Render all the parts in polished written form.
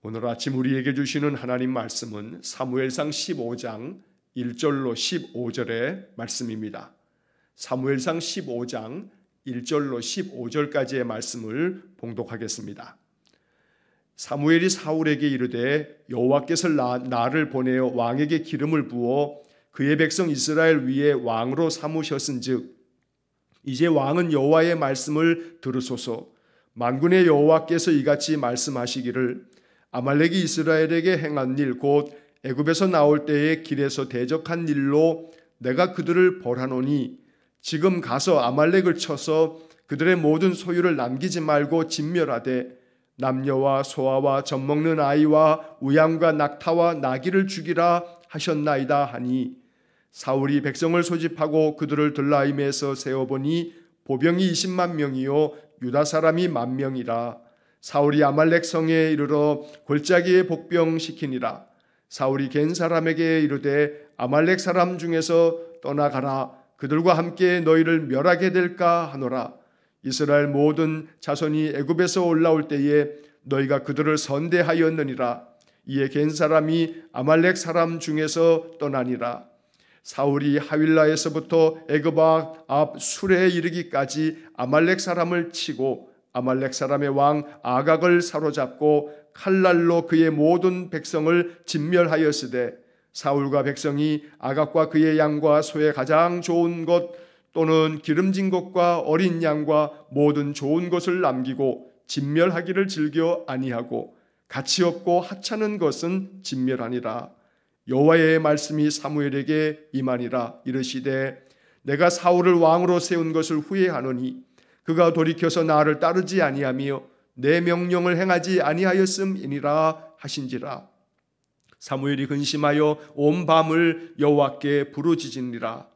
오늘 아침 우리에게 주시는 하나님 말씀은 사무엘상 15장 1절로 15절의 말씀입니다. 사무엘상 15장 1절로 15절까지의 말씀을 봉독하겠습니다. 사무엘이 사울에게 이르되 여호와께서 나를 보내어 왕에게 기름을 부어 그의 백성 이스라엘 위에 왕으로 삼으셨은즉 이제 왕은 여호와의 말씀을 들으소서. 만군의 여호와께서 이같이 말씀하시기를 아말렉이 이스라엘에게 행한 일 곧 애굽에서 나올 때에 길에서 대적한 일로 내가 그들을 벌하노니 지금 가서 아말렉을 쳐서 그들의 모든 소유를 남기지 말고 진멸하되 남녀와 소아와 젖먹는 아이와 우양과 낙타와 나귀를 죽이라 하셨나이다 하니 사울이 백성을 소집하고 그들을 들라임에서 세어보니 보병이 20만 명이요 유다 사람이 10,000명이라. 사울이 아말렉 성에 이르러 골짜기에 복병시키니라. 사울이 겐 사람에게 이르되 아말렉 사람 중에서 떠나가라. 그들과 함께 너희를 멸하게 될까 하노라. 이스라엘 모든 자손이 애굽에서 올라올 때에 너희가 그들을 선대하였느니라. 이에 겐 사람이 아말렉 사람 중에서 떠나니라. 사울이 하윌라에서부터 애굽 앞 수레에 이르기까지 아말렉 사람을 치고 아말렉 사람의 왕 아각을 사로잡고 칼날로 그의 모든 백성을 진멸하였으되 사울과 백성이 아각과 그의 양과 소의 가장 좋은 것 또는 기름진 것과 어린 양과 모든 좋은 것을 남기고 진멸하기를 즐겨 아니하고 가치 없고 하찮은 것은 진멸하니라. 여호와의 말씀이 사무엘에게 임하니라. 이르시되 내가 사울을 왕으로 세운 것을 후회하노니 그가 돌이켜서 나를 따르지 아니하며 내 명령을 행하지 아니하였음이니라 하신지라. 사무엘이 근심하여 온 밤을 여호와께 부르짖으니라.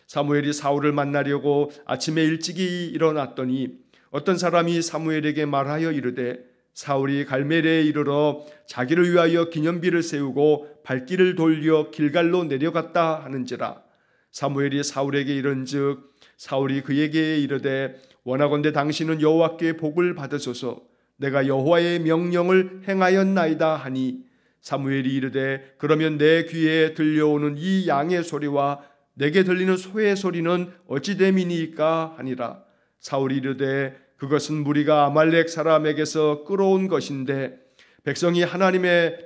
사무엘이 사울을 만나려고 아침에 일찍이 일어났더니 어떤 사람이 사무엘에게 말하여 이르되 사울이 갈멜에 이르러 자기를 위하여 기념비를 세우고 발길을 돌려 길갈로 내려갔다 하는지라. 사무엘이 사울에게 이른즉 사울이 그에게 이르되 원하건대 당신은 여호와께 복을 받으소서. 내가 여호와의 명령을 행하였나이다 하니 사무엘이 이르되 그러면 내 귀에 들려오는 이 양의 소리와 내게 들리는 소의 소리는 어찌 됨이니까 하니라. 사울이 이르되 그것은 무리가 아말렉 사람에게서 끌어온 것인데 백성이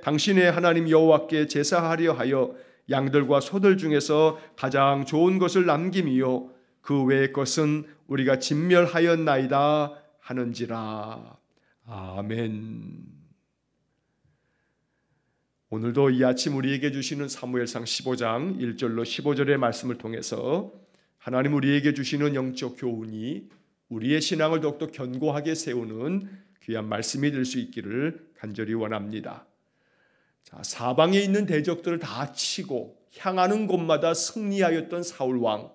당신의 하나님 여호와께 제사하려 하여 양들과 소들 중에서 가장 좋은 것을 남김이요 그 외의 것은 우리가 진멸하였나이다 하는지라. 아멘. 오늘도 이 아침 우리에게 주시는 사무엘상 15장 1절로 15절의 말씀을 통해서 하나님 우리에게 주시는 영적 교훈이 우리의 신앙을 더욱더 견고하게 세우는 귀한 말씀이 될 수 있기를 간절히 원합니다. 자, 사방에 있는 대적들을 다 치고 향하는 곳마다 승리하였던 사울 왕.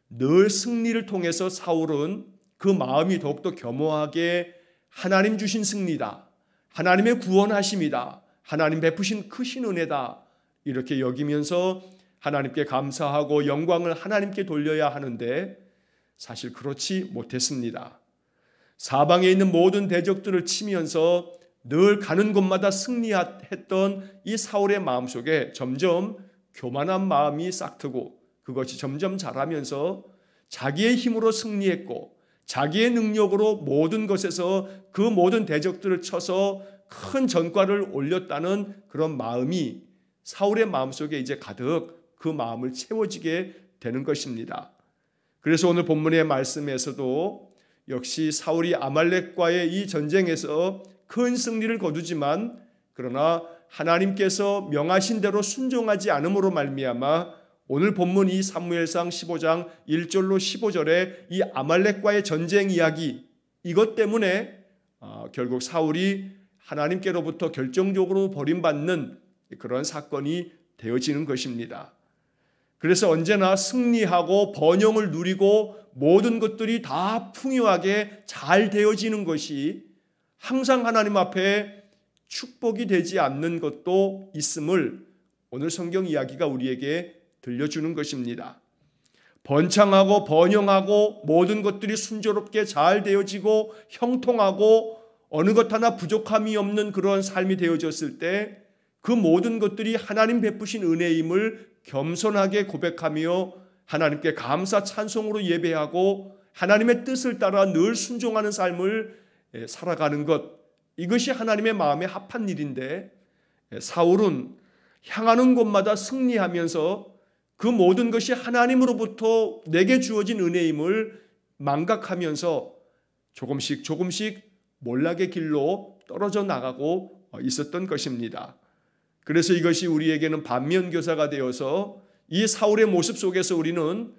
늘 승리를 통해서 사울은 그 마음이 더욱더 겸허하게 하나님 주신 승리다. 하나님의 구원하심이다. 하나님 베푸신 크신 은혜다. 이렇게 여기면서 하나님께 감사하고 영광을 하나님께 돌려야 하는데 사실 그렇지 못했습니다. 사방에 있는 모든 대적들을 치면서 늘 가는 곳마다 승리했던 이 사울의 마음속에 점점 교만한 마음이 싹트고 그것이 점점 자라면서 자기의 힘으로 승리했고 자기의 능력으로 모든 것에서 그 모든 대적들을 쳐서 큰 전과를 올렸다는 그런 마음이 사울의 마음속에 이제 가득 그 마음을 채워지게 되는 것입니다. 그래서 오늘 본문의 말씀에서도 역시 사울이 아말렉과의 이 전쟁에서 큰 승리를 거두지만 그러나 하나님께서 명하신 대로 순종하지 않음으로 말미암아 오늘 본문 이 사무엘상 15장 1절로 15절의 이 아말렉과의 전쟁 이야기 이것 때문에 결국 사울이 하나님께로부터 결정적으로 버림받는 그런 사건이 되어지는 것입니다. 그래서 언제나 승리하고 번영을 누리고 모든 것들이 다 풍요하게 잘 되어지는 것이 항상 하나님 앞에 축복이 되지 않는 것도 있음을 오늘 성경 이야기가 우리에게 들려주는 것입니다. 번창하고 번영하고 모든 것들이 순조롭게 잘 되어지고 형통하고 어느 것 하나 부족함이 없는 그런 삶이 되어졌을 때 그 모든 것들이 하나님 베푸신 은혜임을 겸손하게 고백하며 하나님께 감사 찬송으로 예배하고 하나님의 뜻을 따라 늘 순종하는 삶을 살아가는 것, 이것이 하나님의 마음에 합한 일인데 사울은 향하는 곳마다 승리하면서 그 모든 것이 하나님으로부터 내게 주어진 은혜임을 망각하면서 조금씩 몰락의 길로 떨어져 나가고 있었던 것입니다. 그래서 이것이 우리에게는 반면교사가 되어서 이 사울의 모습 속에서 우리는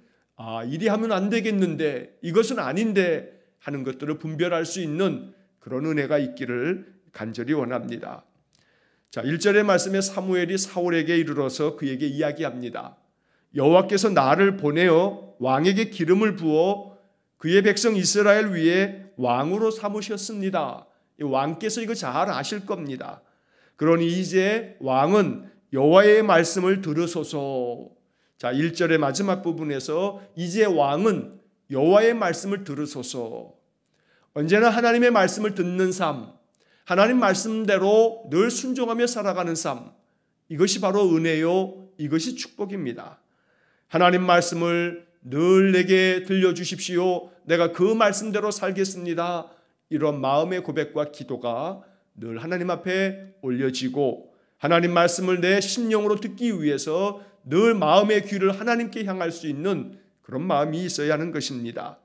이리 하면 안 되겠는데, 이것은 아닌데 하는 것들을 분별할 수 있는 그런 은혜가 있기를 간절히 원합니다. 자, 1절의 말씀에 사무엘이 사울에게 이르러서 그에게 이야기합니다. 여호와께서 나를 보내어 왕에게 기름을 부어 그의 백성 이스라엘 위에 왕으로 삼으셨습니다. 왕께서 이거 잘 아실 겁니다. 그러니 이제 왕은 여호와의 말씀을 들으소서. 자, 1절의 마지막 부분에서 이제 왕은 여호와의 말씀을 들으소서. 언제나 하나님의 말씀을 듣는 삶, 하나님 말씀대로 늘 순종하며 살아가는 삶, 이것이 바로 은혜요, 이것이 축복입니다. 하나님 말씀을 늘 내게 들려주십시오. 내가 그 말씀대로 살겠습니다. 이런 마음의 고백과 기도가 늘 하나님 앞에 올려지고 하나님 말씀을 내 심령으로 듣기 위해서 늘 마음의 귀를 하나님께 향할 수 있는 그런 마음이 있어야 하는 것입니다.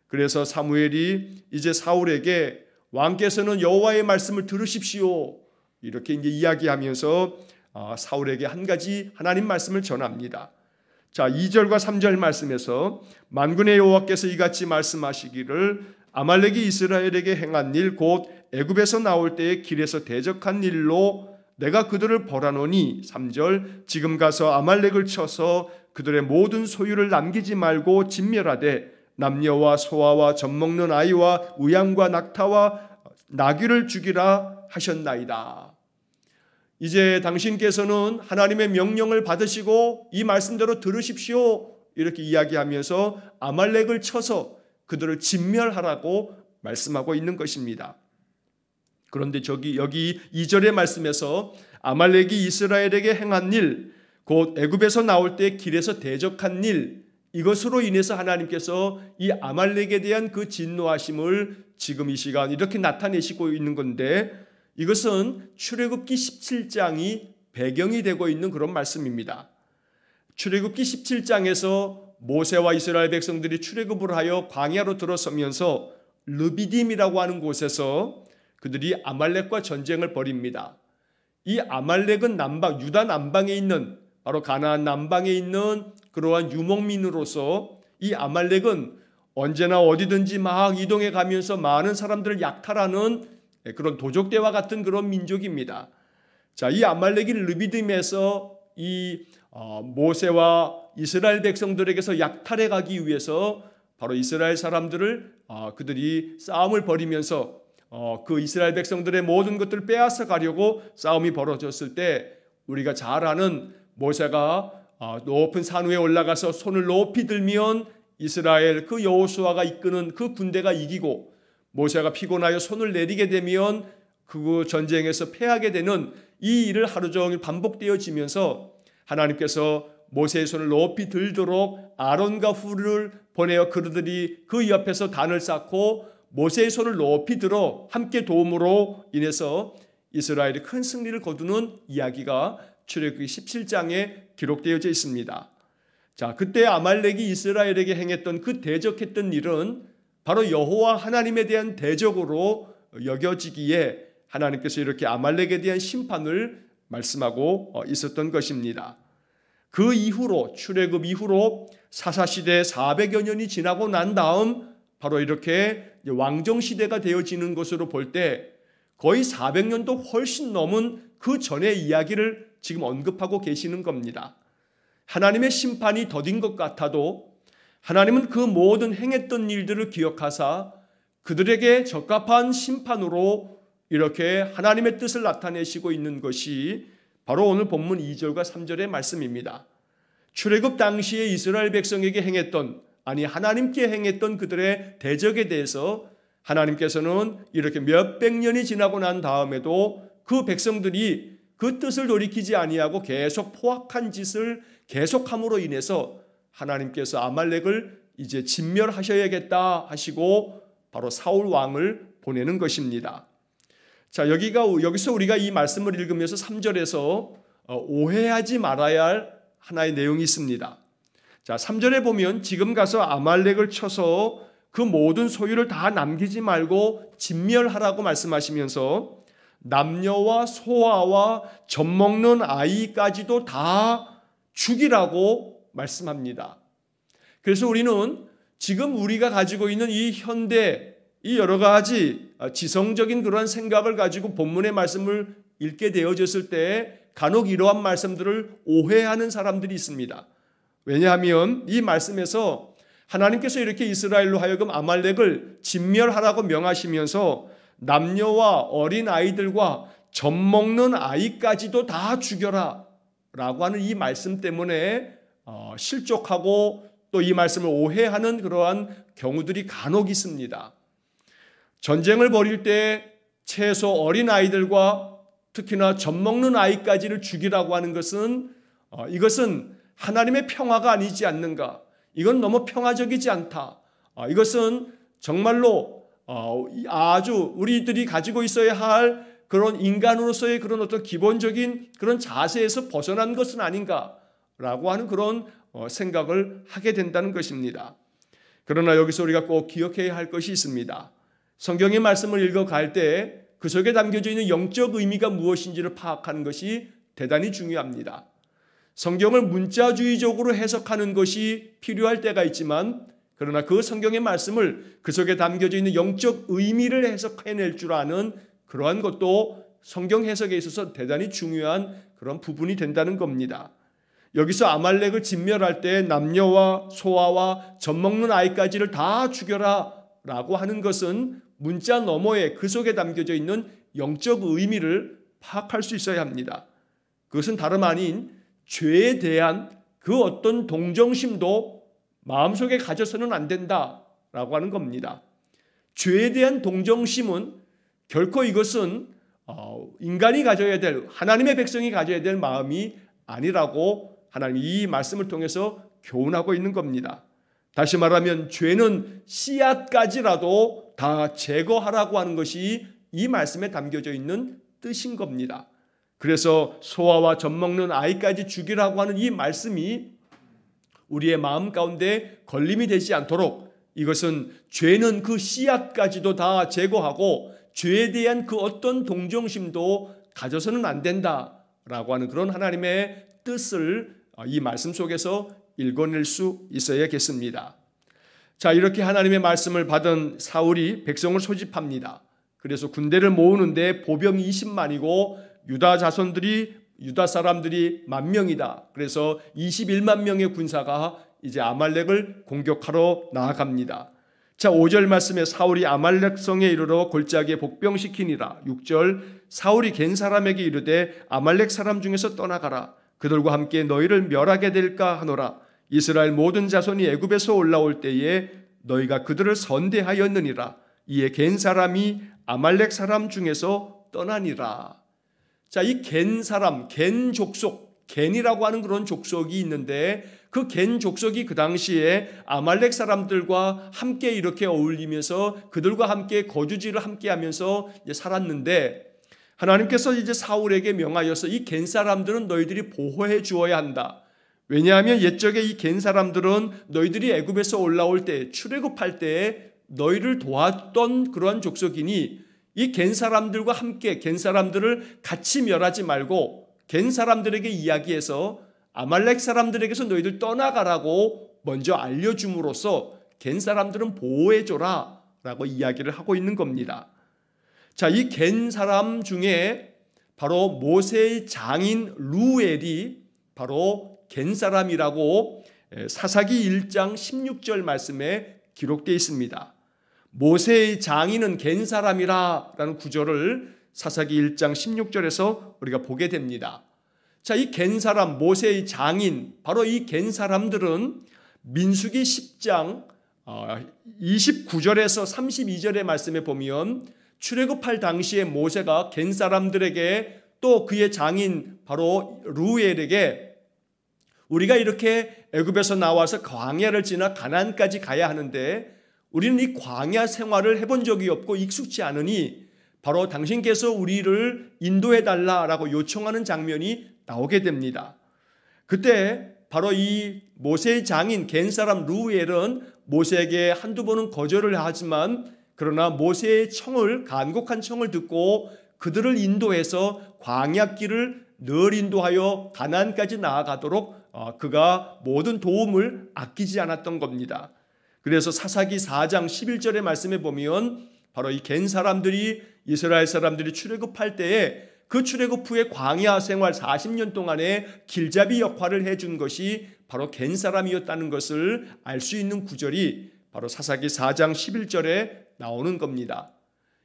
그래서 사무엘이 이제 사울에게 왕께서는 여호와의 말씀을 들으십시오, 이렇게 이제 이야기하면서 사울에게 한 가지 하나님 말씀을 전합니다. 자, 2절과 3절 말씀에서 만군의 여호와께서 이같이 말씀하시기를 아말렉이 이스라엘에게 행한 일 곧 애굽에서 나올 때에 길에서 대적한 일로 내가 그들을 벌하노니 3절 지금 가서 아말렉을 쳐서 그들의 모든 소유를 남기지 말고 진멸하되 남녀와 소아와 젖먹는 아이와 우양과 낙타와 나귀를 죽이라 하셨나이다. 이제 당신께서는 하나님의 명령을 받으시고 이 말씀대로 들으십시오, 이렇게 이야기하면서 아말렉을 쳐서 그들을 진멸하라고 말씀하고 있는 것입니다. 그런데 여기 2절의 말씀에서 아말렉이 이스라엘에게 행한 일, 곧 애굽에서 나올 때 길에서 대적한 일, 이것으로 인해서 하나님께서 이 아말렉에 대한 그 진노하심을 지금 이 시간 이렇게 나타내시고 있는 건데, 이것은 출애굽기 17장이 배경이 되고 있는 그런 말씀입니다. 출애굽기 17장에서 모세와 이스라엘 백성들이 출애굽을 하여 광야로 들어서면서 르비딤이라고 하는 곳에서 그들이 아말렉과 전쟁을 벌입니다. 이 아말렉은 유다 남방에 있는, 바로 가나안 남방에 있는 그러한 유목민으로서 이 아말렉은 언제나 어디든지 막 이동해 가면서 많은 사람들을 약탈하는 그런 도적대와 같은 그런 민족입니다. 자, 이 아말렉이 르비딤에서 이 모세와 이스라엘 백성들에게서 약탈해 가기 위해서 바로 이스라엘 사람들을 그들이 싸움을 벌이면서 그 이스라엘 백성들의 모든 것들을 빼앗아 가려고 싸움이 벌어졌을 때, 우리가 잘 아는 모세가 높은 산 위에 올라가서 손을 높이 들면 이스라엘 그 여호수아가 이끄는 그 군대가 이기고, 모세가 피곤하여 손을 내리게 되면 그 전쟁에서 패하게 되는 이 일을 하루 종일 반복되어지면서 하나님께서 모세의 손을 높이 들도록 아론과 훌을 보내어 그들이 그 옆에서 단을 쌓고 모세의 손을 높이 들어 함께 도움으로 인해서 이스라엘이 큰 승리를 거두는 이야기가 출애굽기 17장에 기록되어져 있습니다. 자, 그때 아말렉이 이스라엘에게 행했던 그 대적했던 일은 바로 여호와 하나님에 대한 대적으로 여겨지기에 하나님께서 이렇게 아말렉에 대한 심판을 말씀하고 있었던 것입니다. 그 이후로, 출애굽 이후로 사사시대 400여 년이 지나고 난 다음 바로 이렇게 왕정시대가 되어지는 것으로 볼 때 거의 400년도 훨씬 넘은 그 전의 이야기를 지금 언급하고 계시는 겁니다. 하나님의 심판이 더딘 것 같아도 하나님은 그 모든 행했던 일들을 기억하사 그들에게 적합한 심판으로 이렇게 하나님의 뜻을 나타내시고 있는 것이 바로 오늘 본문 2절과 3절의 말씀입니다. 출애굽 당시에 이스라엘 백성에게 행했던, 아니 하나님께 행했던 그들의 대적에 대해서 하나님께서는 이렇게 몇백 년이 지나고 난 다음에도 그 백성들이 그 뜻을 돌이키지 아니하고 계속 포악한 짓을 계속함으로 인해서 하나님께서 아말렉을 이제 진멸하셔야겠다 하시고 바로 사울 왕을 보내는 것입니다. 자, 여기서 우리가 이 말씀을 읽으면서 3절에서 오해하지 말아야 할 하나의 내용이 있습니다. 자, 3절에 보면 지금 가서 아말렉을 쳐서 그 모든 소유를 다 남기지 말고 진멸하라고 말씀하시면서 남녀와 소아와 젖먹는 아이까지도 다 죽이라고 말씀합니다. 그래서 우리는 지금 우리가 가지고 있는 이 현대, 이 여러 가지 지성적인 그런 생각을 가지고 본문의 말씀을 읽게 되어졌을 때 간혹 이러한 말씀들을 오해하는 사람들이 있습니다. 왜냐하면 이 말씀에서 하나님께서 이렇게 이스라엘로 하여금 아말렉을 진멸하라고 명하시면서 남녀와 어린 아이들과 젖먹는 아이까지도 다 죽여라 라고 하는 이 말씀 때문에 실족하고 또 이 말씀을 오해하는 그러한 경우들이 간혹 있습니다. 전쟁을 벌일 때 최소 어린 아이들과 특히나 젖먹는 아이까지를 죽이라고 하는 것은 이것은 하나님의 평화가 아니지 않는가? 이건 너무 평화적이지 않다. 이것은 정말로 아주 우리들이 가지고 있어야 할 그런 인간으로서의 그런 어떤 기본적인 그런 자세에서 벗어난 것은 아닌가라고 하는 그런 생각을 하게 된다는 것입니다. 그러나 여기서 우리가 꼭 기억해야 할 것이 있습니다. 성경의 말씀을 읽어갈 때 그 속에 담겨져 있는 영적 의미가 무엇인지를 파악하는 것이 대단히 중요합니다. 성경을 문자주의적으로 해석하는 것이 필요할 때가 있지만 그러나 그 성경의 말씀을 그 속에 담겨져 있는 영적 의미를 해석해낼 줄 아는 그러한 것도 성경 해석에 있어서 대단히 중요한 그런 부분이 된다는 겁니다. 여기서 아말렉을 진멸할 때 남녀와 소아와 젖먹는 아이까지를 다 죽여라 라고 하는 것은 문자 너머에 그 속에 담겨져 있는 영적 의미를 파악할 수 있어야 합니다. 그것은 다름 아닌 죄에 대한 그 어떤 동정심도 마음속에 가져서는 안 된다라고 하는 겁니다. 죄에 대한 동정심은 결코 이것은 인간이 가져야 될, 하나님의 백성이 가져야 될 마음이 아니라고 하나님이 이 말씀을 통해서 교훈하고 있는 겁니다. 다시 말하면 죄는 씨앗까지라도 다 제거하라고 하는 것이 이 말씀에 담겨져 있는 뜻인 겁니다. 그래서 소아와 젖먹는 아이까지 죽이라고 하는 이 말씀이 우리의 마음 가운데 걸림이 되지 않도록 이것은 죄는 그 씨앗까지도 다 제거하고 죄에 대한 그 어떤 동정심도 가져서는 안 된다라고 하는 그런 하나님의 뜻을 이 말씀 속에서 읽어낼 수 있어야겠습니다. 자, 이렇게 하나님의 말씀을 받은 사울이 백성을 소집합니다. 그래서 군대를 모으는데 보병이 20만이고 유다 사람들이 10,000명이다. 그래서 21만 명의 군사가 이제 아말렉을 공격하러 나아갑니다. 자, 5절 말씀에 사울이 아말렉 성에 이르러 골짜기에 복병시키니라. 6절 사울이 겐 사람에게 이르되 아말렉 사람 중에서 떠나가라. 그들과 함께 너희를 멸하게 될까 하노라. 이스라엘 모든 자손이 애굽에서 올라올 때에 너희가 그들을 선대하였느니라. 이에 겐 사람이 아말렉 사람 중에서 떠나니라. 자, 이 겐 사람, 겐 족속, 겐이라고 하는 그런 족속이 있는데 그 겐 족속이 그 당시에 아말렉 사람들과 함께 이렇게 어울리면서 그들과 함께 거주지를 함께 하면서 살았는데 하나님께서 이제 사울에게 명하여서 이 겐 사람들은 너희들이 보호해 주어야 한다. 왜냐하면 옛적에 이 겐 사람들은 너희들이 애굽에서 올라올 때 출애굽할 때 너희를 도왔던 그러한 족속이니 이 겐 사람들과 함께 겐 사람들을 같이 멸하지 말고 겐 사람들에게 이야기해서 아말렉 사람들에게서 너희들 떠나가라고 먼저 알려줌으로써 겐 사람들은 보호해줘라 라고 이야기를 하고 있는 겁니다. 자, 이 겐 사람 중에 바로 모세의 장인 루엘이 바로 겐 사람이라고 사사기 1장 16절 말씀에 기록되어 있습니다. 모세의 장인은 겐 사람이라 라는 구절을 사사기 1장 16절에서 우리가 보게 됩니다. 자, 이 겐 사람, 모세의 장인, 바로 이 겐 사람들은 민수기 10장 29절에서 32절의 말씀에 보면 출애굽할 당시에 모세가 겐 사람들에게 또 그의 장인 바로 루엘에게 우리가 이렇게 애굽에서 나와서 광야를 지나 가나안까지 가야 하는데 우리는 이 광야 생활을 해본 적이 없고 익숙치 않으니 바로 당신께서 우리를 인도해 달라라고 요청하는 장면이 나오게 됩니다. 그때 바로 이 모세의 장인 겐 사람 루엘은 모세에게 한두 번은 거절을 하지만 그러나 모세의 간곡한 청을 듣고 그들을 인도해서 광야길을 늘 인도하여 가나안까지 나아가도록 그가 모든 도움을 아끼지 않았던 겁니다. 그래서 사사기 4장 11절의 말씀에 보면 바로 이 겐 사람들이 이스라엘 사람들이 출애굽할 때에 그 출애굽 후에 광야 생활 40년 동안의 길잡이 역할을 해준 것이 바로 겐 사람이었다는 것을 알 수 있는 구절이 바로 사사기 4장 11절에 나오는 겁니다.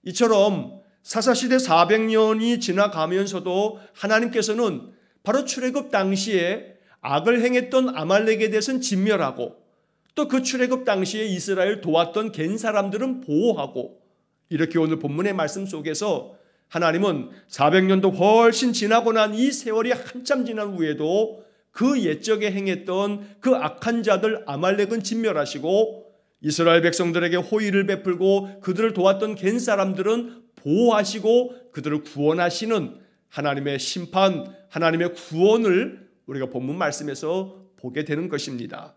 이처럼 사사시대 400년이 지나가면서도 하나님께서는 바로 출애굽 당시에 악을 행했던 아말렉에 대해서는 진멸하고 또 그 출애굽 당시에 이스라엘 도왔던 겐 사람들은 보호하고 이렇게 오늘 본문의 말씀 속에서 하나님은 400년도 훨씬 지나고 난 이 세월이 한참 지난 후에도 그 옛적에 행했던 그 악한 자들 아말렉은 진멸하시고 이스라엘 백성들에게 호의를 베풀고 그들을 도왔던 겐 사람들은 보호하시고 그들을 구원하시는 하나님의 심판, 하나님의 구원을 우리가 본문 말씀에서 보게 되는 것입니다.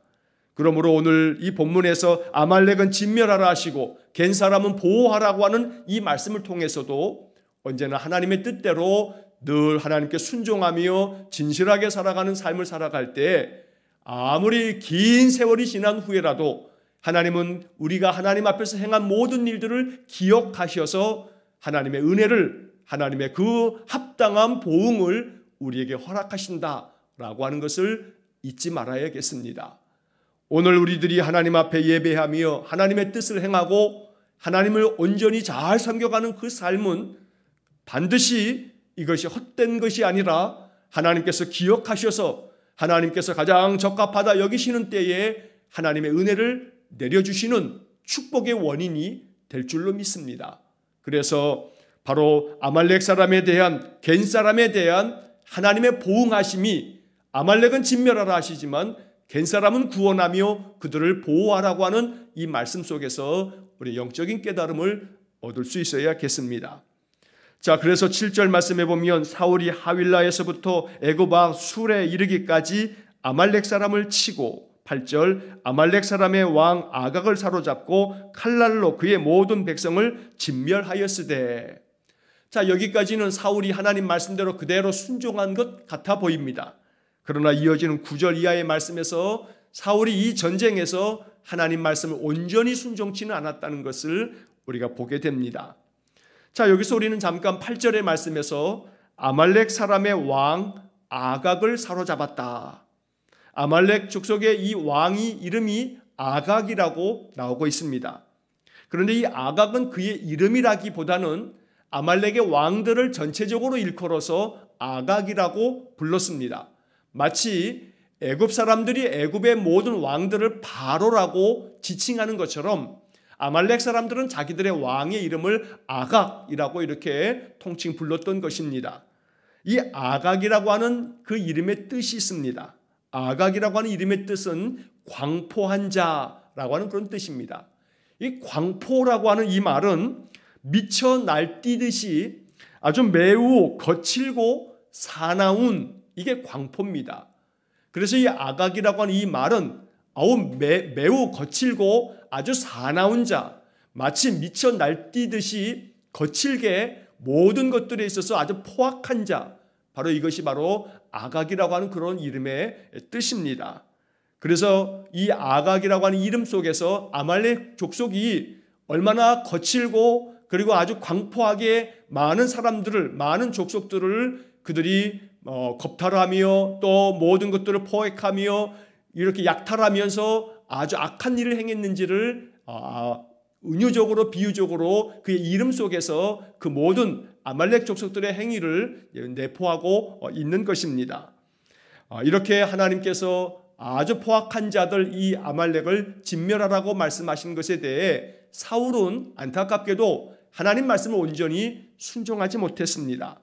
그러므로 오늘 이 본문에서 아말렉은 진멸하라 하시고 겐 사람은 보호하라고 하는 이 말씀을 통해서도 언제나 하나님의 뜻대로 늘 하나님께 순종하며 진실하게 살아가는 삶을 살아갈 때 아무리 긴 세월이 지난 후에라도 하나님은 우리가 하나님 앞에서 행한 모든 일들을 기억하셔서 하나님의 은혜를, 하나님의 그 합당한 보응을 우리에게 허락하신다라고 하는 것을 잊지 말아야겠습니다. 오늘 우리들이 하나님 앞에 예배하며 하나님의 뜻을 행하고 하나님을 온전히 잘 섬겨가는 그 삶은 반드시 이것이 헛된 것이 아니라 하나님께서 기억하셔서 하나님께서 가장 적합하다 여기시는 때에 하나님의 은혜를 내려주시는 축복의 원인이 될 줄로 믿습니다. 그래서 바로 아말렉 사람에 대한 겐 사람에 대한 하나님의 보응하심이 아말렉은 진멸하라 하시지만 겐 사람은 구원하며 그들을 보호하라고 하는 이 말씀 속에서 우리 영적인 깨달음을 얻을 수 있어야겠습니다. 자, 그래서 7절 말씀에 보면 사울이 하윌라에서부터 애굽아 술에 이르기까지 아말렉 사람을 치고 8절 아말렉 사람의 왕 아각을 사로잡고 칼날로 그의 모든 백성을 진멸하였으되. 자, 여기까지는 사울이 하나님 말씀대로 그대로 순종한 것 같아 보입니다. 그러나 이어지는 9절 이하의 말씀에서 사울이 이 전쟁에서 하나님 말씀을 온전히 순종치는 않았다는 것을 우리가 보게 됩니다. 자, 여기서 우리는 잠깐 8절의 말씀에서 아말렉 사람의 왕 아각을 사로잡았다. 아말렉 족속의 이 왕이 이름이 아각이라고 나오고 있습니다. 그런데 이 아각은 그의 이름이라기보다는 아말렉의 왕들을 전체적으로 일컬어서 아각이라고 불렀습니다. 마치 애굽 사람들이 애굽의 모든 왕들을 바로라고 지칭하는 것처럼 아말렉 사람들은 자기들의 왕의 이름을 아각이라고 이렇게 통칭 불렀던 것입니다. 이 아각이라고 하는 그 이름의 뜻이 있습니다. 아각이라고 하는 이름의 뜻은 광포한 자라고 하는 그런 뜻입니다. 이 광포라고 하는 이 말은 미쳐 날뛰듯이 아주 매우 거칠고 사나운 이게 광포입니다. 그래서 이 아각이라고 하는 이 말은 매우 거칠고 아주 사나운 자, 마치 미쳐 날뛰듯이 거칠게 모든 것들에 있어서 아주 포악한 자, 바로 이것이 바로 아각이라고 하는 그런 이름의 뜻입니다. 그래서 이 아각이라고 하는 이름 속에서 아말렉 족속이 얼마나 거칠고 그리고 아주 광포하게 많은 사람들을, 많은 족속들을 그들이 겁탈하며 또 모든 것들을 포획하며 이렇게 약탈하면서 아주 악한 일을 행했는지를 은유적으로 비유적으로 그의 이름 속에서 그 모든 아말렉 족속들의 행위를 내포하고 있는 것입니다. 이렇게 하나님께서 아주 포악한 자들 이 아말렉을 진멸하라고 말씀하신 것에 대해 사울은 안타깝게도 하나님 말씀을 온전히 순종하지 못했습니다.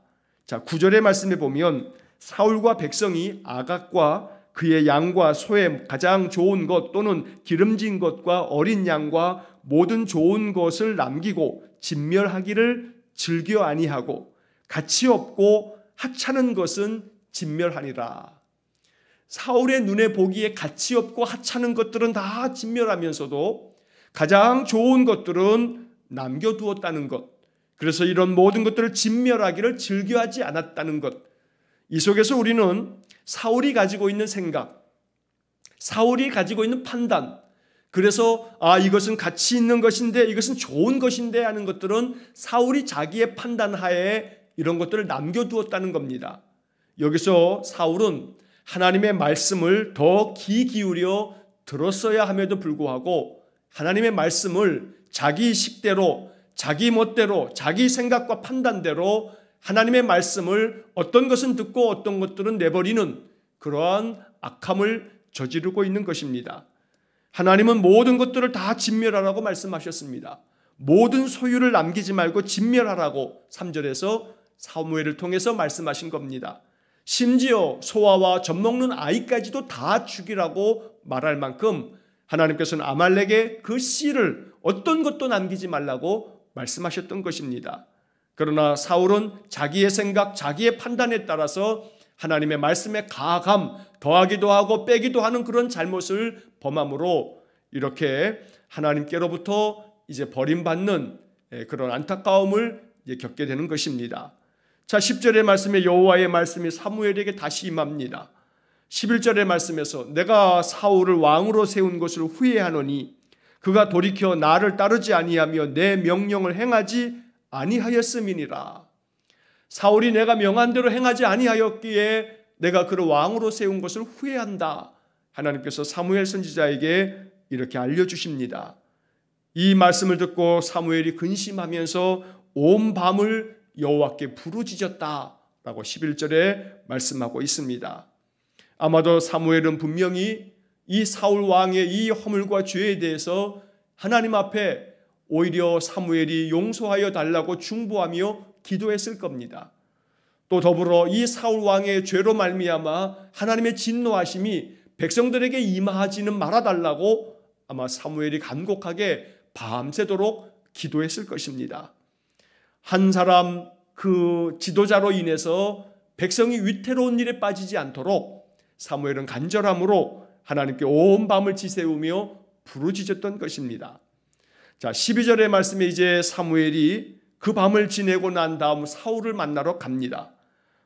자, 9절의 말씀에 보면 사울과 백성이 아각과 그의 양과 소의 가장 좋은 것 또는 기름진 것과 어린 양과 모든 좋은 것을 남기고 진멸하기를 즐겨 아니하고 가치 없고 하찮은 것은 진멸하니라. 사울의 눈에 보기에 가치 없고 하찮은 것들은 다 진멸하면서도 가장 좋은 것들은 남겨두었다는 것. 그래서 이런 모든 것들을 진멸하기를 즐겨하지 않았다는 것. 이 속에서 우리는 사울이 가지고 있는 생각, 사울이 가지고 있는 판단, 그래서 이것은 가치 있는 것인데 이것은 좋은 것인데 하는 것들은 사울이 자기의 판단하에 이런 것들을 남겨두었다는 겁니다. 여기서 사울은 하나님의 말씀을 더 귀 기울여 들었어야 함에도 불구하고 하나님의 말씀을 자기 식대로, 자기 멋대로, 자기 생각과 판단대로 하나님의 말씀을 어떤 것은 듣고 어떤 것들은 내버리는 그러한 악함을 저지르고 있는 것입니다. 하나님은 모든 것들을 다 진멸하라고 말씀하셨습니다. 모든 소유를 남기지 말고 진멸하라고 3절에서 사무엘을 통해서 말씀하신 겁니다. 심지어 소아와 젖먹는 아이까지도 다 죽이라고 말할 만큼 하나님께서는 아말렉의 그 씨를 어떤 것도 남기지 말라고 말씀하셨던 것입니다. 그러나 사울은 자기의 생각, 자기의 판단에 따라서 하나님의 말씀에 가감, 더하기도 하고 빼기도 하는 그런 잘못을 범함으로 이렇게 하나님께로부터 이제 버림받는 그런 안타까움을 겪게 되는 것입니다. 자, 10절의 말씀에 여호와의 말씀이 사무엘에게 다시 임합니다. 11절의 말씀에서 내가 사울을 왕으로 세운 것을 후회하노니 그가 돌이켜 나를 따르지 아니하며 내 명령을 행하지 아니하였음이니라. 사울이 내가 명한 대로 행하지 아니하였기에 내가 그를 왕으로 세운 것을 후회한다. 하나님께서 사무엘 선지자에게 이렇게 알려주십니다. 이 말씀을 듣고 사무엘이 근심하면서 온 밤을 여호와께 부르짖었다라고 11절에 말씀하고 있습니다. 아마도 사무엘은 분명히 이 사울 왕의 이 허물과 죄에 대해서 하나님 앞에 오히려 사무엘이 용서하여 달라고 중보하며 기도했을 겁니다. 또 더불어 이 사울 왕의 죄로 말미암아 하나님의 진노하심이 백성들에게 임하지는 말아달라고 아마 사무엘이 간곡하게 밤새도록 기도했을 것입니다. 한 사람 그 지도자로 인해서 백성이 위태로운 일에 빠지지 않도록 사무엘은 간절함으로 하나님께 온 밤을 지새우며 부르짖었던 것입니다. 자, 12절의 말씀에 이제 사무엘이 그 밤을 지내고 난 다음 사울을 만나러 갑니다.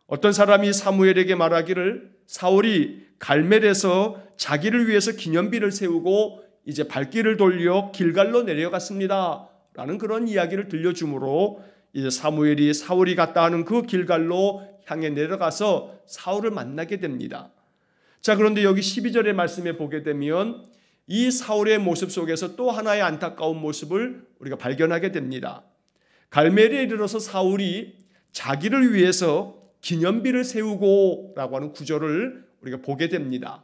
어떤 사람이 사무엘에게 말하기를 사울이 갈멜에서 자기를 위해서 기념비를 세우고 이제 발길을 돌려 길갈로 내려갔습니다 라는 그런 이야기를 들려주므로 이제 사무엘이 사울이 갔다 하는 그 길갈로 향해 내려가서 사울을 만나게 됩니다. 자, 그런데 여기 12절의 말씀에 보게 되면 이 사울의 모습 속에서 또 하나의 안타까운 모습을 우리가 발견하게 됩니다. 갈멜에 이르러서 사울이 자기를 위해서 기념비를 세우고 라고 하는 구절을 우리가 보게 됩니다.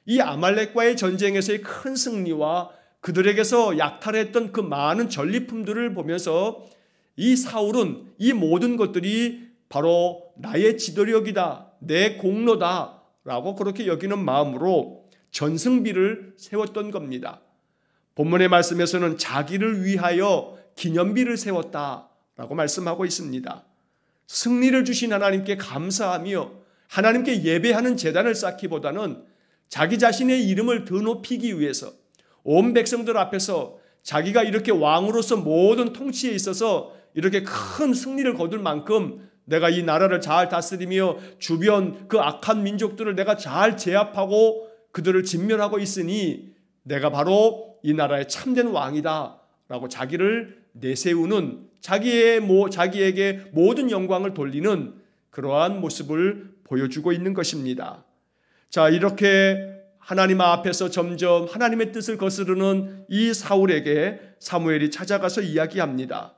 이 아말렉과의 전쟁에서의 큰 승리와 그들에게서 약탈했던 그 많은 전리품들을 보면서 이 사울은 이 모든 것들이 바로 나의 지도력이다, 내 공로다 라고 그렇게 여기는 마음으로 전승비를 세웠던 겁니다. 본문의 말씀에서는 자기를 위하여 기념비를 세웠다라고 말씀하고 있습니다. 승리를 주신 하나님께 감사하며 하나님께 예배하는 제단을 쌓기보다는 자기 자신의 이름을 더 높이기 위해서 온 백성들 앞에서 자기가 이렇게 왕으로서 모든 통치에 있어서 이렇게 큰 승리를 거둘 만큼 내가 이 나라를 잘 다스리며 주변 그 악한 민족들을 내가 잘 제압하고 그들을 진멸하고 있으니 내가 바로 이 나라의 참된 왕이다 라고 자기를 내세우는 자기에게 모든 영광을 돌리는 그러한 모습을 보여주고 있는 것입니다. 자, 이렇게 하나님 앞에서 점점 하나님의 뜻을 거스르는 이 사울에게 사무엘이 찾아가서 이야기합니다.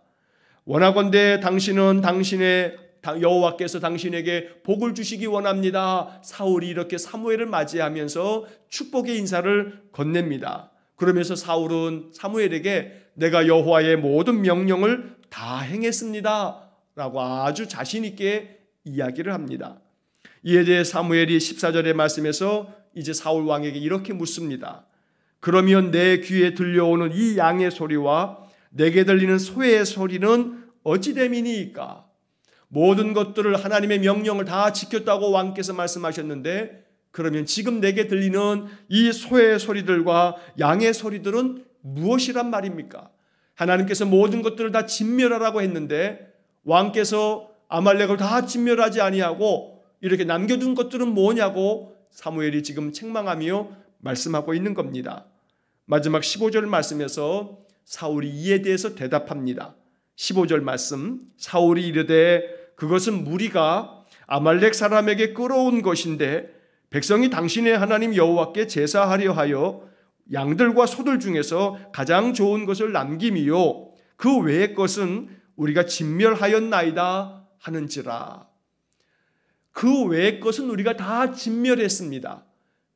원하건대 당신은 당신의 여호와께서 당신에게 복을 주시기 원합니다. 사울이 이렇게 사무엘을 맞이하면서 축복의 인사를 건넵니다. 그러면서 사울은 사무엘에게 내가 여호와의 모든 명령을 다 행했습니다 라고 아주 자신 있게 이야기를 합니다. 이에 대해 사무엘이 14절의 말씀에서 이제 사울 왕에게 이렇게 묻습니다. 그러면 내 귀에 들려오는 이 양의 소리와 내게 들리는 소의 소리는 어찌 됨이니까? 모든 것들을 하나님의 명령을 다 지켰다고 왕께서 말씀하셨는데 그러면 지금 내게 들리는 이 소의 소리들과 양의 소리들은 무엇이란 말입니까? 하나님께서 모든 것들을 다 진멸하라고 했는데 왕께서 아말렉을 다 진멸하지 아니하고 이렇게 남겨둔 것들은 뭐냐고 사무엘이 지금 책망하며 말씀하고 있는 겁니다. 마지막 15절 말씀에서 사울이 이에 대해서 대답합니다. 15절 말씀, 사울이 이르되 그것은 무리가 아말렉 사람에게 끌어온 것인데 백성이 당신의 하나님 여호와께 제사하려 하여 양들과 소들 중에서 가장 좋은 것을 남김이요 그 외의 것은 우리가 진멸하였나이다 하는지라. 그 외의 것은 우리가 다 진멸했습니다.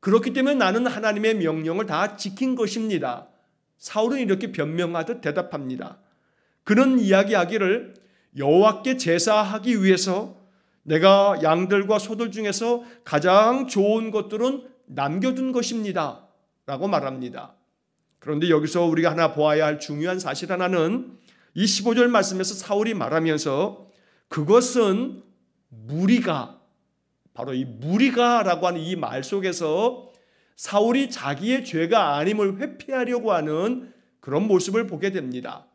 그렇기 때문에 나는 하나님의 명령을 다 지킨 것입니다. 사울은 이렇게 변명하듯 대답합니다. 그는 이야기하기를 여호와께 제사하기 위해서 내가 양들과 소들 중에서 가장 좋은 것들은 남겨둔 것입니다 라고 말합니다. 그런데 여기서 우리가 하나 보아야 할 중요한 사실 하나는 이 15절 말씀에서 사울이 말하면서 그것은 무리가, 바로 이 무리가라고 하는 이 말 속에서 사울이 자기의 죄가 아님을 회피하려고 하는 그런 모습을 보게 됩니다.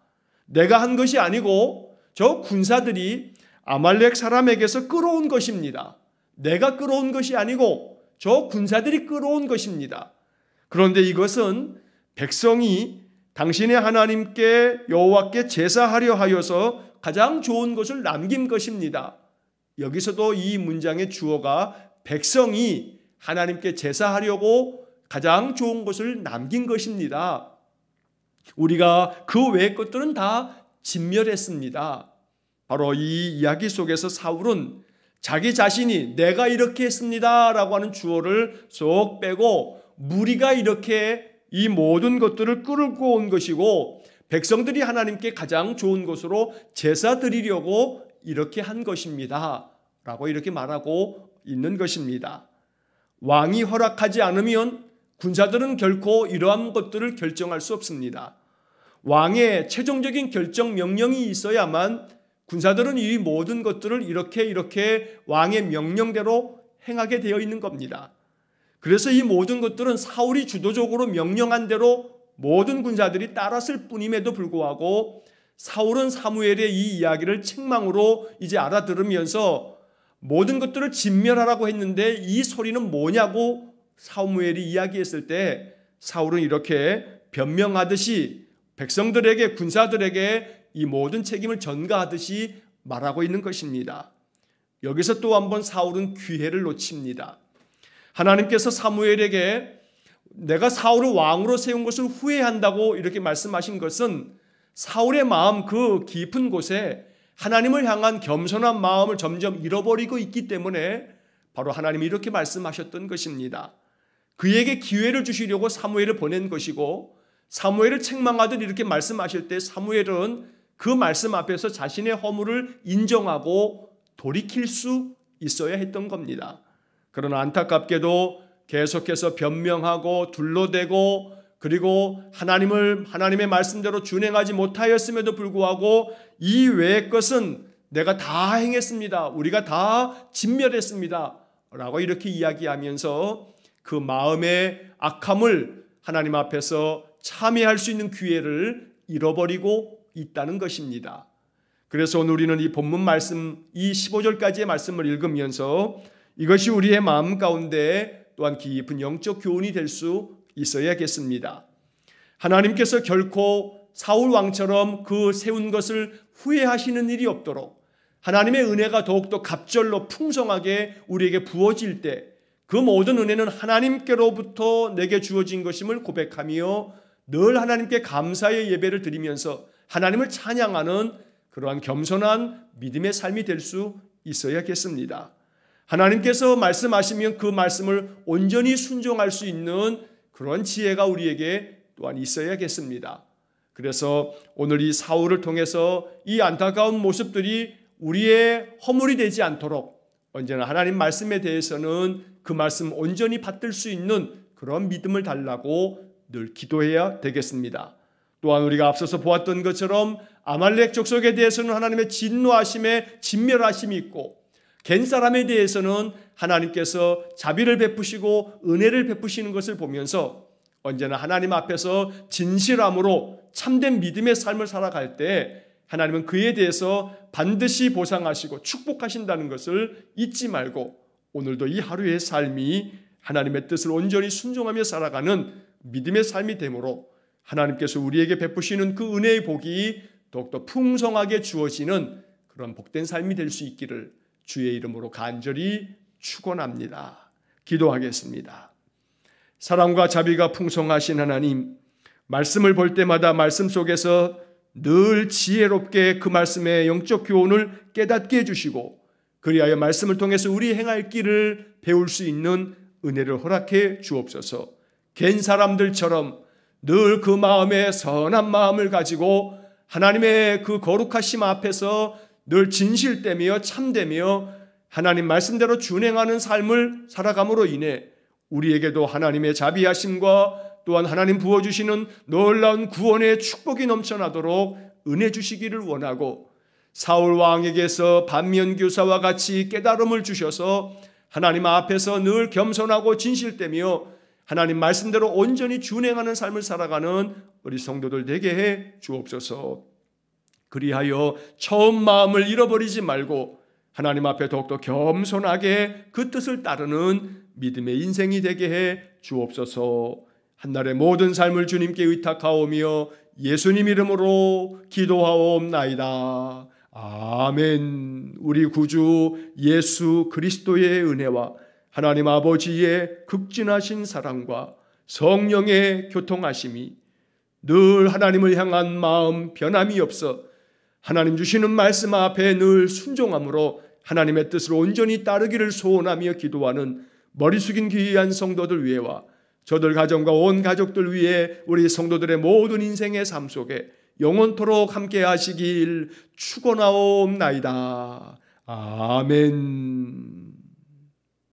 내가 한 것이 아니고 저 군사들이 아말렉 사람에게서 끌어온 것입니다. 내가 끌어온 것이 아니고 저 군사들이 끌어온 것입니다. 그런데 이것은 백성이 당신의 하나님께 여호와께 제사하려 하여서 가장 좋은 것을 남긴 것입니다. 여기서도 이 문장의 주어가 백성이 하나님께 제사하려고 가장 좋은 것을 남긴 것입니다. 우리가 그 외의 것들은 다 진멸했습니다. 바로 이 이야기 속에서 사울은 자기 자신이 내가 이렇게 했습니다 라고 하는 주어를 쏙 빼고 무리가 이렇게 이 모든 것들을 끌고 온 것이고 백성들이 하나님께 가장 좋은 것으로 제사 드리려고 이렇게 한 것입니다 라고 이렇게 말하고 있는 것입니다. 왕이 허락하지 않으면 군사들은 결코 이러한 것들을 결정할 수 없습니다. 왕의 최종적인 결정 명령이 있어야만 군사들은 이 모든 것들을 이렇게 왕의 명령대로 행하게 되어 있는 겁니다. 그래서 이 모든 것들은 사울이 주도적으로 명령한 대로 모든 군사들이 따랐을 뿐임에도 불구하고 사울은 사무엘의 이 이야기를 책망으로 이제 알아들으면서 모든 것들을 진멸하라고 했는데 이 소리는 뭐냐고 사무엘이 이야기했을 때 사울은 이렇게 변명하듯이 백성들에게 군사들에게 이 모든 책임을 전가하듯이 말하고 있는 것입니다. 여기서 또 한번 사울은 기회를 놓칩니다. 하나님께서 사무엘에게 내가 사울을 왕으로 세운 것을 후회한다고 이렇게 말씀하신 것은 사울의 마음 그 깊은 곳에 하나님을 향한 겸손한 마음을 점점 잃어버리고 있기 때문에 바로 하나님이 이렇게 말씀하셨던 것입니다. 그에게 기회를 주시려고 사무엘을 보낸 것이고 사무엘을 책망하듯 이렇게 말씀하실 때 사무엘은 그 말씀 앞에서 자신의 허물을 인정하고 돌이킬 수 있어야 했던 겁니다. 그러나 안타깝게도 계속해서 변명하고 둘러대고 그리고 하나님의 말씀대로 준행하지 못하였음에도 불구하고 이 외의 것은 내가 다 행했습니다. 우리가 다 진멸했습니다. 라고 이렇게 이야기하면서 그 마음의 악함을 하나님 앞에서 참회할 수 있는 기회를 잃어버리고 있다는 것입니다. 그래서 오늘 우리는 이 본문 말씀, 이 15절까지의 말씀을 읽으면서 이것이 우리의 마음 가운데 또한 깊은 영적 교훈이 될 수 있어야겠습니다. 하나님께서 결코 사울 왕처럼 그 세운 것을 후회하시는 일이 없도록 하나님의 은혜가 더욱더 갑절로 풍성하게 우리에게 부어질 때 그 모든 은혜는 하나님께로부터 내게 주어진 것임을 고백하며 늘 하나님께 감사의 예배를 드리면서 하나님을 찬양하는 그러한 겸손한 믿음의 삶이 될 수 있어야겠습니다. 하나님께서 말씀하시면 그 말씀을 온전히 순종할 수 있는 그런 지혜가 우리에게 또한 있어야겠습니다. 그래서 오늘 이 사울을 통해서 이 안타까운 모습들이 우리의 허물이 되지 않도록 언제나 하나님 말씀에 대해서는 그 말씀 온전히 받들 수 있는 그런 믿음을 달라고 늘 기도해야 되겠습니다. 또한 우리가 앞서서 보았던 것처럼 아말렉 족속에 대해서는 하나님의 진노하심에 진멸하심이 있고 겐 사람에 대해서는 하나님께서 자비를 베푸시고 은혜를 베푸시는 것을 보면서 언제나 하나님 앞에서 진실함으로 참된 믿음의 삶을 살아갈 때 하나님은 그에 대해서 반드시 보상하시고 축복하신다는 것을 잊지 말고 오늘도 이 하루의 삶이 하나님의 뜻을 온전히 순종하며 살아가는 믿음의 삶이 되므로 하나님께서 우리에게 베푸시는 그 은혜의 복이 더욱더 풍성하게 주어지는 그런 복된 삶이 될 수 있기를 주의 이름으로 간절히 축원합니다. 기도하겠습니다. 사랑과 자비가 풍성하신 하나님, 말씀을 볼 때마다 말씀 속에서 늘 지혜롭게 그 말씀의 영적 교훈을 깨닫게 해주시고 그리하여 말씀을 통해서 우리 행할 길을 배울 수 있는 은혜를 허락해 주옵소서. 갠 사람들처럼 늘 그 마음에 선한 마음을 가지고 하나님의 그 거룩하심 앞에서 늘 진실되며 참되며 하나님 말씀대로 준행하는 삶을 살아감으로 인해 우리에게도 하나님의 자비하심과 또한 하나님 부어주시는 놀라운 구원의 축복이 넘쳐나도록 은혜 주시기를 원하고 사울 왕에게서 반면교사와 같이 깨달음을 주셔서 하나님 앞에서 늘 겸손하고 진실되며 하나님 말씀대로 온전히 준행하는 삶을 살아가는 우리 성도들 되게 해 주옵소서. 그리하여 처음 마음을 잃어버리지 말고 하나님 앞에 더욱더 겸손하게 그 뜻을 따르는 믿음의 인생이 되게 해 주옵소서. 한날의 모든 삶을 주님께 의탁하오며 예수님 이름으로 기도하옵나이다. 아멘. 우리 구주 예수 그리스도의 은혜와 하나님 아버지의 극진하신 사랑과 성령의 교통하심이 늘 하나님을 향한 마음 변함이 없어 하나님 주시는 말씀 앞에 늘 순종함으로 하나님의 뜻을 온전히 따르기를 소원하며 기도하는 머리 숙인 귀한 성도들 위에와 저들 가정과 온 가족들 위해 우리 성도들의 모든 인생의 삶 속에 영원토록 함께 하시길 축원하옵나이다. 아멘.